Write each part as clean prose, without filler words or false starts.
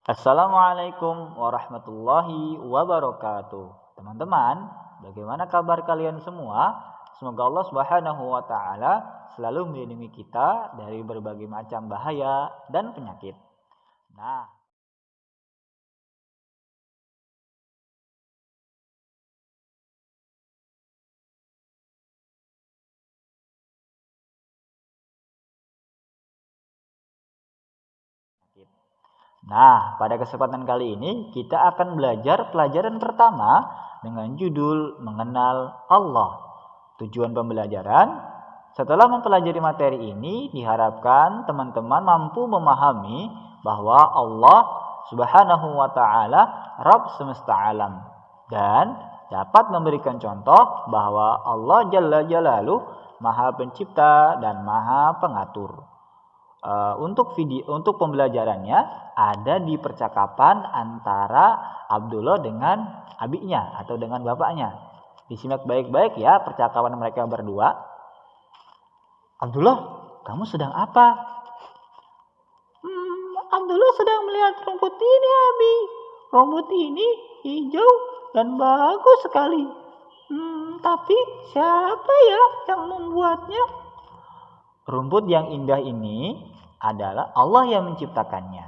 Assalamualaikum warahmatullahi wabarakatuh. Teman-teman, bagaimana kabar kalian semua? Semoga Allah Subhanahu wa taala selalu melindungi kita dari berbagai macam bahaya dan penyakit. Nah, pada kesempatan kali ini kita akan belajar pelajaran pertama dengan judul Mengenal Allah. Tujuan pembelajaran, setelah mempelajari materi ini, diharapkan teman-teman mampu memahami bahwa Allah Subhanahu wa taala Rabb semesta alam dan dapat memberikan contoh bahwa Allah Jalla Jalaluh Maha Pencipta dan Maha Pengatur. Untuk pembelajarannya ada di percakapan antara Abdullah dengan abinya atau dengan bapaknya. Disimak baik-baik ya percakapan mereka berdua. Abdullah, kamu sedang apa? Abdullah sedang melihat rumput ini, Abi. Rumput ini hijau dan bagus sekali. Tapi siapa ya yang membuatnya? Rumput yang indah ini adalah Allah yang menciptakannya.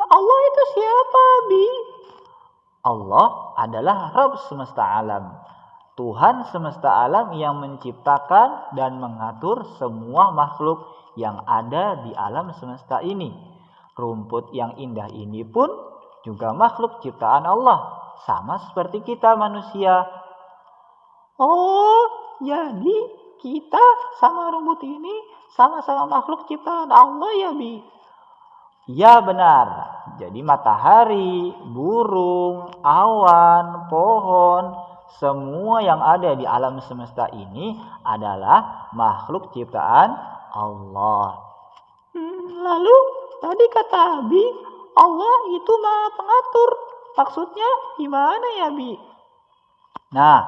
Allah itu siapa, Abi? Allah adalah Rabb semesta alam. Tuhan semesta alam yang menciptakan dan mengatur semua makhluk yang ada di alam semesta ini. Rumput yang indah ini pun juga makhluk ciptaan Allah, sama seperti kita manusia. Oh, jadi kita sama rumput ini sama-sama makhluk ciptaan Allah ya, Bi? Ya benar. Jadi matahari, burung, awan, pohon, semua yang ada di alam semesta ini adalah makhluk ciptaan Allah. Lalu tadi kata Abi, Allah itu Maha Pengatur. Maksudnya gimana ya, Bi? Nah,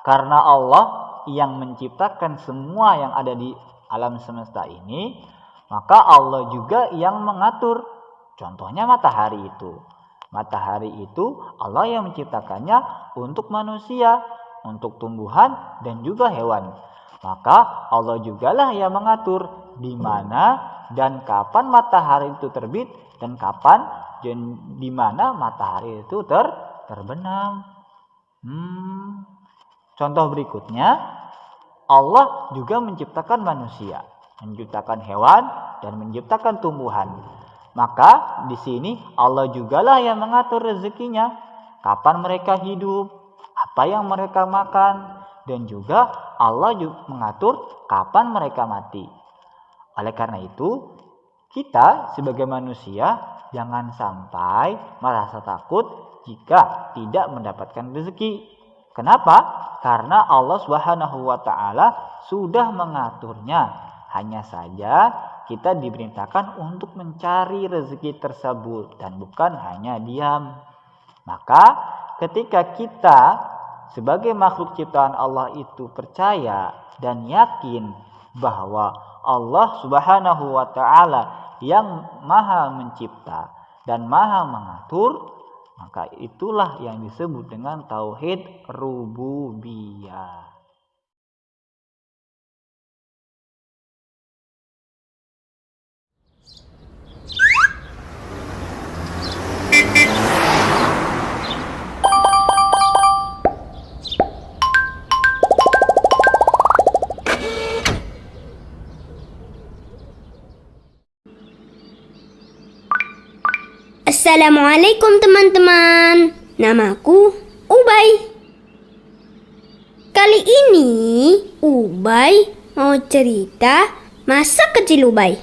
karena Allah yang menciptakan semua yang ada di alam semesta ini, maka Allah juga yang mengatur. Contohnya matahari itu. Matahari itu Allah yang menciptakannya untuk manusia, untuk tumbuhan dan juga hewan. Maka Allah jugalah yang mengatur di mana dan kapan matahari itu terbit dan kapan dan di mana matahari itu terbenam. Contoh berikutnya, Allah juga menciptakan manusia, menciptakan hewan dan menciptakan tumbuhan. Maka di sini Allah jugalah yang mengatur rezekinya, kapan mereka hidup, apa yang mereka makan, dan juga Allah juga mengatur kapan mereka mati. Oleh karena itu, kita sebagai manusia jangan sampai merasa takut jika tidak mendapatkan rezeki. Kenapa? Karena Allah Subhanahu wa taala sudah mengaturnya. Hanya saja kita diperintahkan untuk mencari rezeki tersebut dan bukan hanya diam. Maka ketika kita sebagai makhluk ciptaan Allah itu percaya dan yakin bahwa Allah Subhanahu wa taala yang Maha Mencipta dan Maha Mengatur, maka itulah yang disebut dengan tauhid rububiyah. Assalamualaikum teman-teman. Namaku Ubay. Kali ini Ubay mau cerita masa kecil Ubay.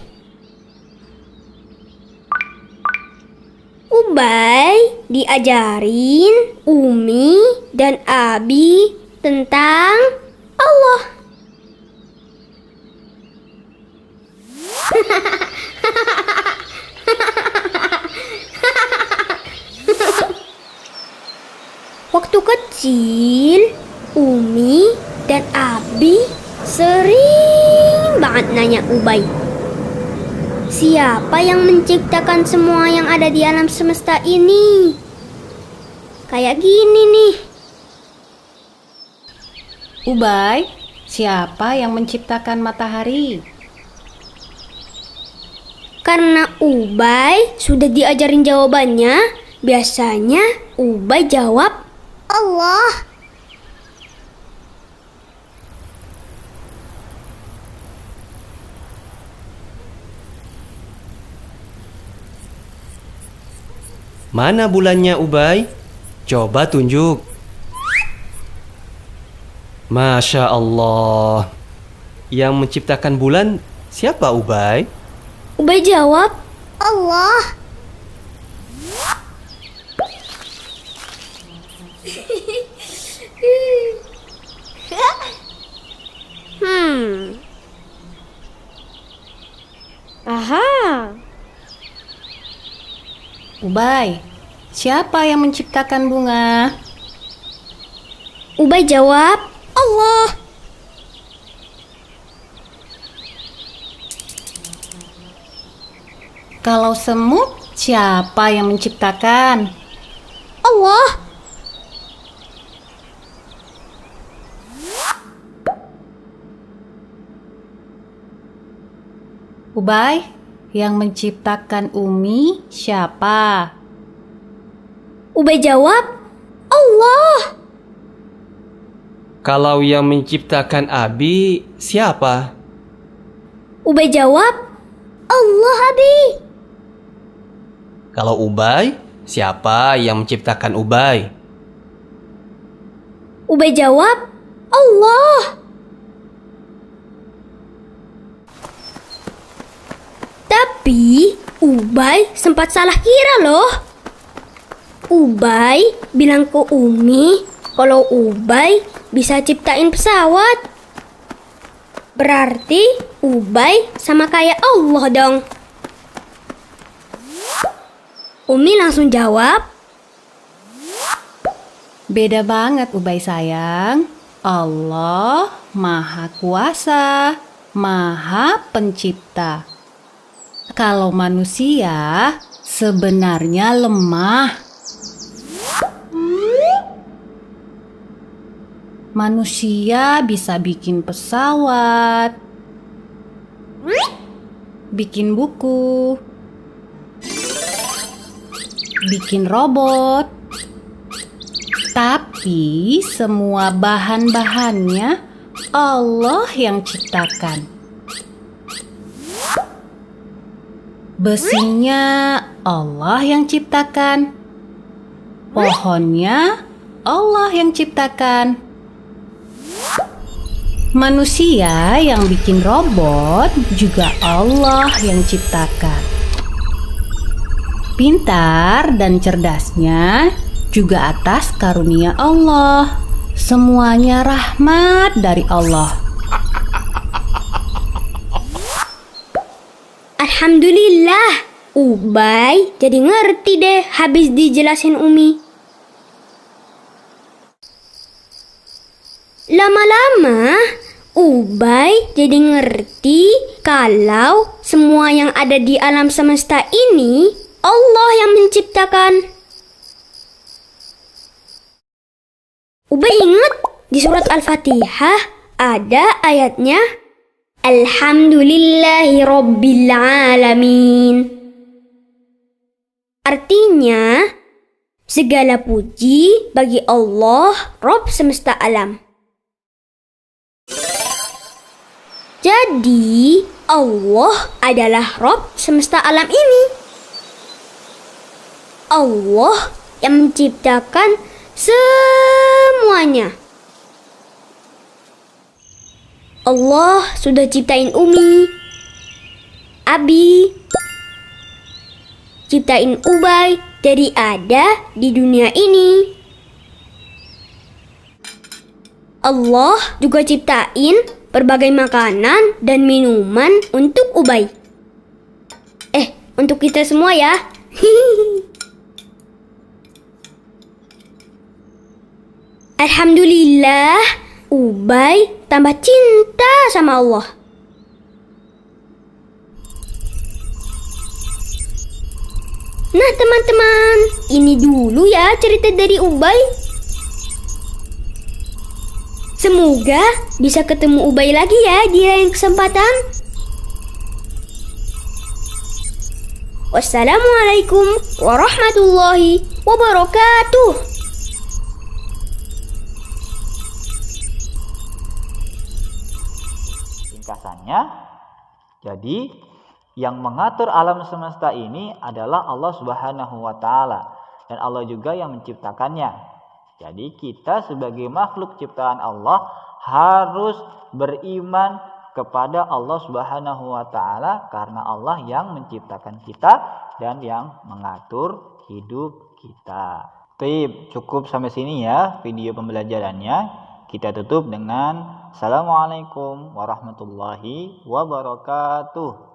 Ubay diajarin Umi dan Abi tentang Allah. Waktu kecil, Umi dan Abi sering banget nanya Ubay, Siapa yang menciptakan semua yang ada di alam semesta ini? Kayak gini nih. Ubay, siapa yang menciptakan matahari? Karena Ubay sudah diajarin jawabannya, biasanya Ubay jawab Allah. Mana bulannya, Ubay? Coba tunjuk. Masya Allah. Yang menciptakan bulan siapa, Ubay? Ubay jawab Allah. Aha. Ubay, siapa yang menciptakan bunga? Ubay jawab Allah. Kalau semut, siapa yang menciptakan? Allah. Ubay, yang menciptakan Umi siapa? Ubay jawab Allah. Kalau yang menciptakan Abi siapa? Ubay jawab Allah, Abi. Kalau Ubay, siapa yang menciptakan Ubay? Ubay jawab Allah. Tapi Ubay sempat salah kira loh. Ubay bilang ke Umi kalau Ubay bisa ciptain pesawat. Berarti Ubay sama kayak Allah dong. Umi langsung jawab, Beda banget Ubay sayang. Allah Maha Kuasa, Maha Pencipta. Kalau manusia sebenarnya lemah. Manusia bisa bikin pesawat, bikin buku, bikin robot. Tapi semua bahan-bahannya Allah yang ciptakan. Besinya Allah yang ciptakan. Pohonnya Allah yang ciptakan. Manusia yang bikin robot juga Allah yang ciptakan. Pintar dan cerdasnya juga atas karunia Allah. Semuanya rahmat dari Allah. Alhamdulillah, Ubay jadi ngerti deh habis dijelasin Umi. Lama-lama, Ubay jadi ngerti kalau semua yang ada di alam semesta ini Allah yang menciptakan. Ubay ingat di surat Al-Fatihah ada ayatnya Alhamdulillahi Rabbil Alamin. Artinya, segala puji bagi Allah, Rabb semesta alam. Jadi, Allah adalah Rabb semesta alam ini. Allah yang menciptakan semuanya. Allah sudah ciptain Umi, Abi, ciptain Ubay dari ada di dunia ini. Allah juga ciptain berbagai makanan dan minuman untuk Ubay. Untuk kita semua ya. Alhamdulillah, Ubay tambah cinta sama Allah. Nah teman-teman, ini dulu ya cerita dari Ubay. Semoga bisa ketemu Ubay lagi ya di lain kesempatan. Wassalamualaikum warahmatullahi wabarakatuh. Ringkasannya, jadi yang mengatur alam semesta ini adalah Allah Subhanahu wa Ta'ala, dan Allah juga yang menciptakannya. Jadi kita sebagai makhluk ciptaan Allah harus beriman kepada Allah Subhanahu wa Ta'ala, karena Allah yang menciptakan kita dan yang mengatur hidup kita. Baik, cukup sampai sini ya video pembelajarannya. Kita tutup dengan Assalamualaikum warahmatullahi wabarakatuh.